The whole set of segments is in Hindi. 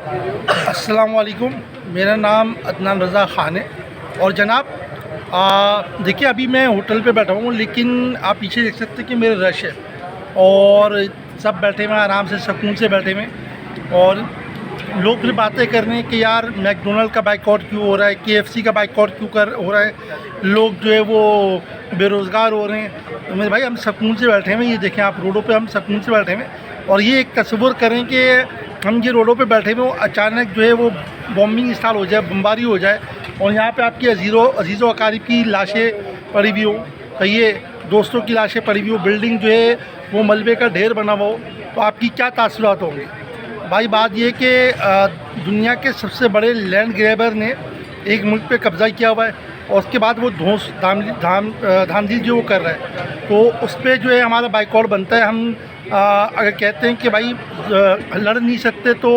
अस्सलाम वालेकुम। मेरा नाम अदनान रज़ा ख़ान है। और जनाब देखिए, अभी मैं होटल पे बैठा हूँ, लेकिन आप पीछे देख सकते हैं कि मेरे रश है और सब बैठे हुए हैं, आराम से सुकून से बैठे हुए हैं। और लोग फिर बातें कर रहे हैं कि यार मैकडोनल्ड का बाइकआउट क्यों हो रहा है, KFC का बाइकआउट क्यों हो रहा है, लोग जो है वो बेरोज़गार हो रहे हैं। तो मेरे भाई, हम सुकून से बैठे हुए हैं, ये देखें आप, रोडों पे हम सुकून से बैठे हुए हैं। और ये एक तस्वुर करें कि हम ये रोडों पे बैठे हुए, अचानक जो है वो बॉम्बिंग स्टार्ट हो जाए, बमबारी हो जाए, और यहाँ पे आपकी अजीज़ो अकारीब की लाशें पड़ी हुई हो, कहिए दोस्तों की लाशें पड़ी हुई हो, बिल्डिंग जो है वो मलबे का ढेर बना हुआ हो, तो आपकी क्या तासुरात होंगे? भाई, बात ये कि दुनिया के सबसे बड़े लैंड ग्रैबर ने एक मुल्क पे कब्ज़ा किया हुआ है, और उसके बाद वो धांधली जो वो कर रहा है, तो उस पर जो है हमारा बाइकआउट बनता है। हम अगर कहते हैं कि भाई लड़ नहीं सकते तो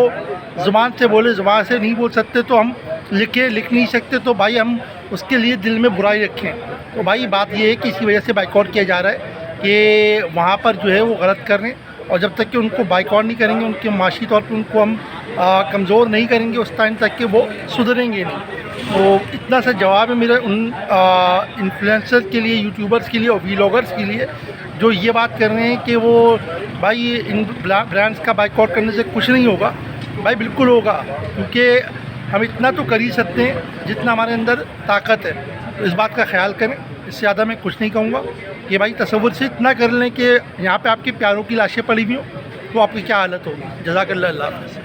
ज़ुबान से बोले, ज़ुबान से नहीं बोल सकते तो हम लिख नहीं सकते, तो भाई हम उसके लिए दिल में बुराई रखें। तो भाई बात ये है कि इसी वजह से बाइकआउट किया जा रहा है कि वहाँ पर जो है वो गलत कर रहे हैं, और जब तक कि उनको बाइकआउट नहीं करेंगे, उनके माशी तौर पर उनको हम कमज़ोर नहीं करेंगे, उस टाइम तक कि वो सुधरेंगे नहीं। तो इतना सा जवाब है मेरा उन इन्फ्लुएंसर के लिए, यूट्यूबर्स के लिए और व्लॉगर्स के लिए, जो ये बात कर रहे हैं कि वो भाई इन ब्रांड्स का बाइकआउट करने से कुछ नहीं होगा। भाई बिल्कुल होगा, क्योंकि हम इतना तो कर ही सकते हैं जितना हमारे अंदर ताकत है। तो इस बात का ख्याल करें, इससे ज़्यादा मैं कुछ नहीं कहूँगा। कि भाई तसव्वुर से इतना कर लें कि यहाँ पे आपके प्यारों की लाशें पड़ी हुई हों, तो आपकी क्या हालत होगी। जज़ाकल्लाह, अल्लाह हाफ़िज़।